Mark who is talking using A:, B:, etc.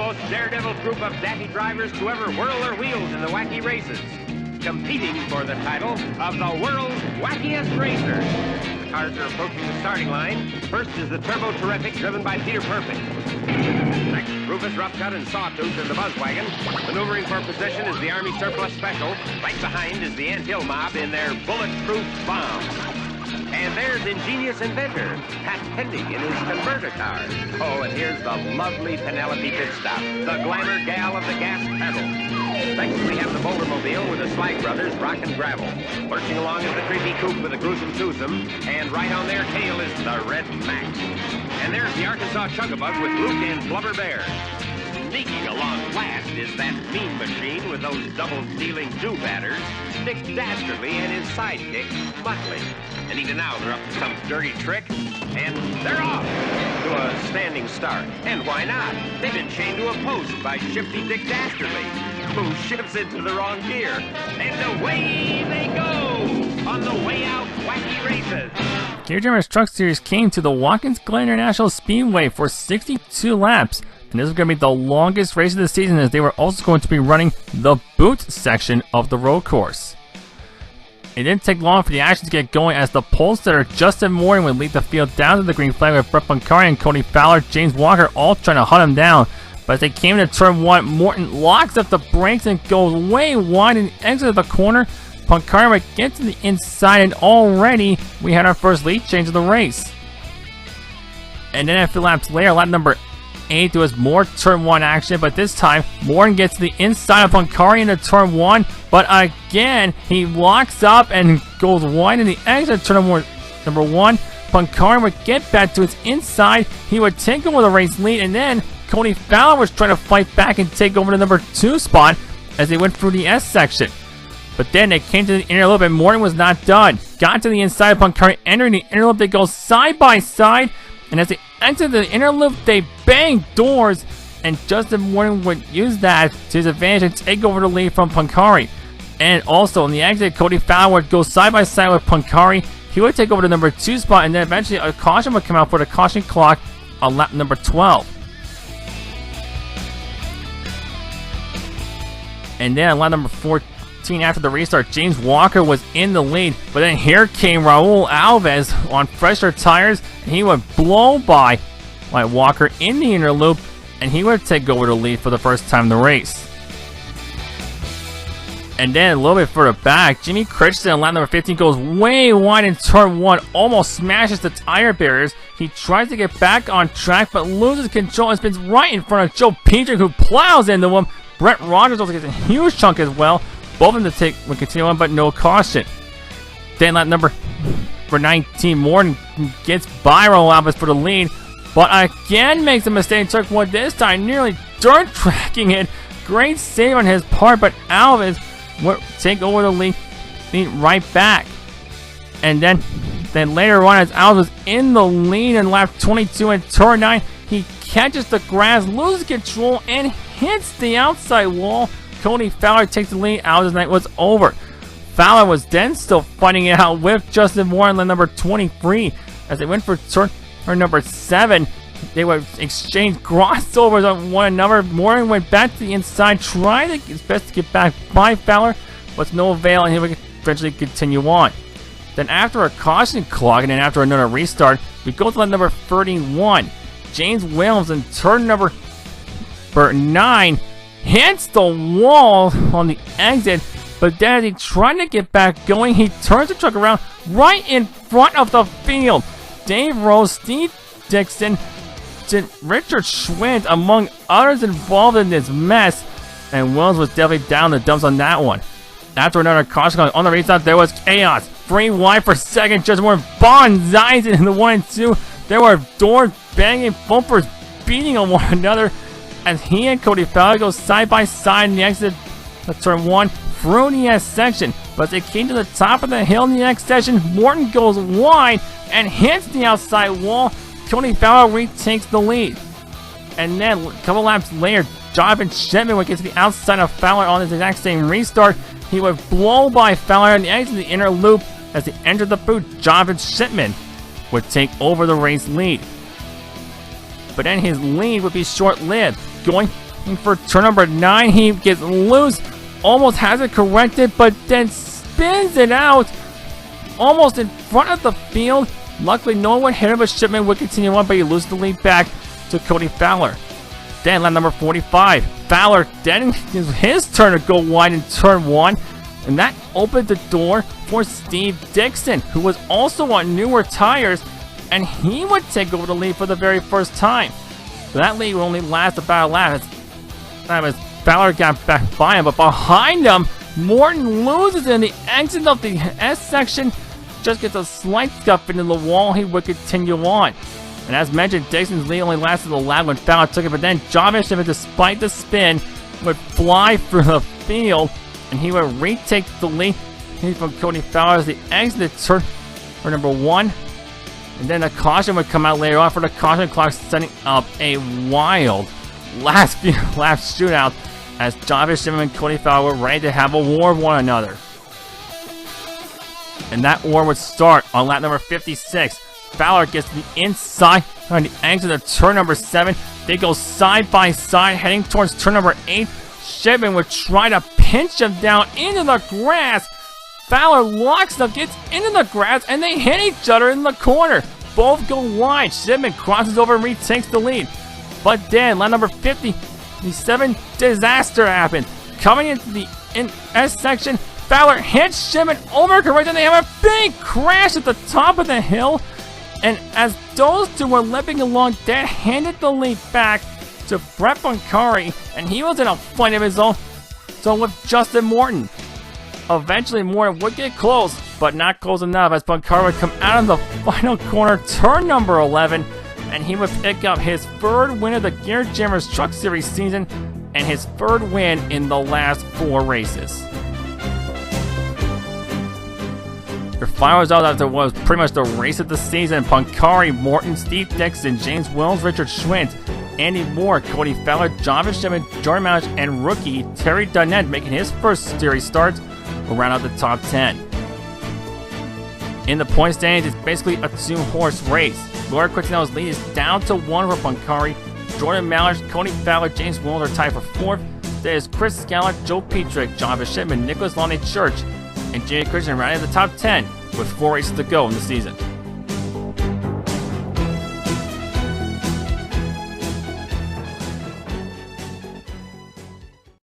A: most daredevil group of daffy drivers to ever whirl their wheels in the wacky races, competing for the title of the world's wackiest racer. The cars are approaching the starting line. First is the Turbo Terrific, driven by Peter Perfect. Next, Rufus Roughcut and Sawtooth in the Buzzwagon. Maneuvering for position is the Army Surplus Special. Right behind is the Ant Hill Mob in their bulletproof bomb. And there's ingenious inventor, Pat Pendy in his converter car. Oh, and here's the lovely Penelope Pitstop, the glamour gal of the gas pedal. Next, we have the Bouldermobile with the Slag Brothers, Rock and Gravel. Lurching along is the creepy coupe with the gruesome twosome, and right on their tail is the Red Max. And there's the Arkansas Chugabug with Luke and Blubber Bear. Sneaking along last is that mean machine with those double-dealing do-batters, Dick Dastardly and his sidekick, Muttley. And even now, they're up to some dirty trick, and they're off to a standing start. And why not? They've been chained to a post by Shifty Dick Dastardly, who shifts into the wrong gear. And away they go on the way out wacky races.
B: Gary Jeremy's Truck Series came to the Watkins Glen International Speedway for 62 laps. And this is going to be the longest race of the season, as they were also going to be running the boot section of the road course. It didn't take long for the action to get going, as the pole setter Justin Morton would lead the field down to the green flag with Brett Pancari and Cody Fowler, James Walker all trying to hunt him down. But as they came into turn 1, Morton locks up the brakes and goes way wide and exits the corner. Pancari would get to the inside, and already we had our first lead change of the race. And then a few laps later, lap number 8, there was more turn 1 action, but this time Morton gets to the inside of Pancari into turn 1, but again he locks up and goes wide in the exit of turn number 1. Pancari would get back to his inside, he would take over the race lead, and then Cody Fowler was trying to fight back and take over the number 2 spot as they went through the S section. But then they came to the inner loop and Morton was not done. Got to the inside of Pancari, entering the inner loop. They go side by side, and as they exit the inner loop, they bang doors, and Justin Morton would use that to his advantage and take over the lead from Pancari. And also in the exit, Cody Fowler would go side by side with Pancari. He would take over the number 2 spot, and then eventually a caution would come out for the caution clock on lap number 12. And then on lap number 14, after the restart, James Walker was in the lead, but then here came Raul Alves on fresher tires, and he would blow by Walker in the inner loop, and he would take over the lead for the first time in the race. And then a little bit further back, Jimmy Christensen on lap number 15 goes way wide in turn 1, almost smashes the tire barriers. He tries to get back on track, but loses control and spins right in front of Joe Petrie, who plows into him. Brett Rogers also gets a huge chunk as well. Both of them would continue on, but no caution. Then lap number 19, Morton gets by Raul Alves for the lead, but again makes a mistake in turn 1, this time nearly dirt tracking it. Great save on his part, but Alves would take over the lead right back. And then later on, as Alves was in the lead in lap 22 in turn 9, he catches the grass, loses control, and hits the outside wall. Cody Fowler takes the lead. Alves' night was over. Fowler was then still fighting it out with Justin Warren on number 23. As they went for turn number 7, they would exchange crossovers on one another. Warren went back to the inside, trying his best to get back by Fowler, but to no avail, and he would eventually continue on. Then after a caution clock, and then after another restart, we go to number 31. James Williams in turn number 9 hits the wall on the exit, but then as he tried to get back going, he turns the truck around right in front of the field. Dave Rose, Steve Dixon, Richard Schwint, among others involved in this mess, and Williams was definitely down the dumps on that one. After another caution on the restart, there was chaos. Free wide for second, just more bonsais in the 1 and 2. There were doors banging, bumpers beating on one another, as he and Cody Fowler go side by side in the exit of turn 1 through the S section. But as they came to the top of the hill in the X section, Morton goes wide and hits the outside wall. Cody Fowler retakes the lead. And then a couple laps later, Jonathan Shipman would get to the outside of Fowler on this exact same restart. He would blow by Fowler on the exit of the inner loop. As they entered the boot, Jonathan Shipman would take over the race lead. But then his lead would be short-lived, going And for turn number 9, he gets loose, almost has it corrected, but then spins it out almost in front of the field. Luckily, no one hit him, but Shipman would continue on, but he loses the lead back to Cody Fowler. Then lap number 45, Fowler then is his turn to go wide in turn 1, and that opened the door for Steve Dixon, who was also on newer tires, and he would take over the lead for the very first time. So that lead will only last about a lap. As Fowler got back by him, but behind him, Morton loses in the exit of the S section, just gets a slight scuff into the wall. He would continue on. And as mentioned, Dixon's lead only lasted a lap when Fowler took it, but then Jarvis, despite the spin, would fly through the field, and he would retake the lead from Cody Fowler as the exit turn for number 1. And then a caution would come out later on for the caution clock, setting up a wild last few lap shootout as Jarvis and Cody Fowler were ready to have a war with one another. And that war would start on lap number 56. Fowler gets to the inside on the exit of turn number 7. They go side by side heading towards turn number 8. Shipman would try to pinch him down into the grass. Fowler locks up, gets into the grass, and they hit each other in the corner. Both go wide. Shipman crosses over and retakes the lead. But then, lap number 57, disaster happened. Coming into the S section, Fowler hits Shipman overcorrect, and they have a big crash at the top of the hill. And as those two were limping along, that handed the lead back to Brett Boncari, and he was in a fight of his own. So with Justin Morton. Eventually, Morton would get close, but not close enough as Boncari would come out of the final corner, turn number 11, and he would pick up his 3rd win of the Gear Jammers Truck Series season and his 3rd win in the last 4 races. Your final result after was pretty much the race of the season. Boncari, Morton, Steve Dixon, James Williams, Richard Schwint, Andy Moore, Cody Fowler, Jonathan Shipman, Jordan Malish, and rookie Terry Dunnett making his first series start will round out the top 10. In the point standings, it's basically a 2-horse race. Laura Quintano's lead is down to 1 for Boncari. Jordan Malish, Cody Fowler, James Williams are tied for 4th. There is Chris Scala, Joe Petrick, Jonathan Shipman, Nicholas Lonnie Church, and Jimmy Christian rounding the top 10 with 4 races to go in the season.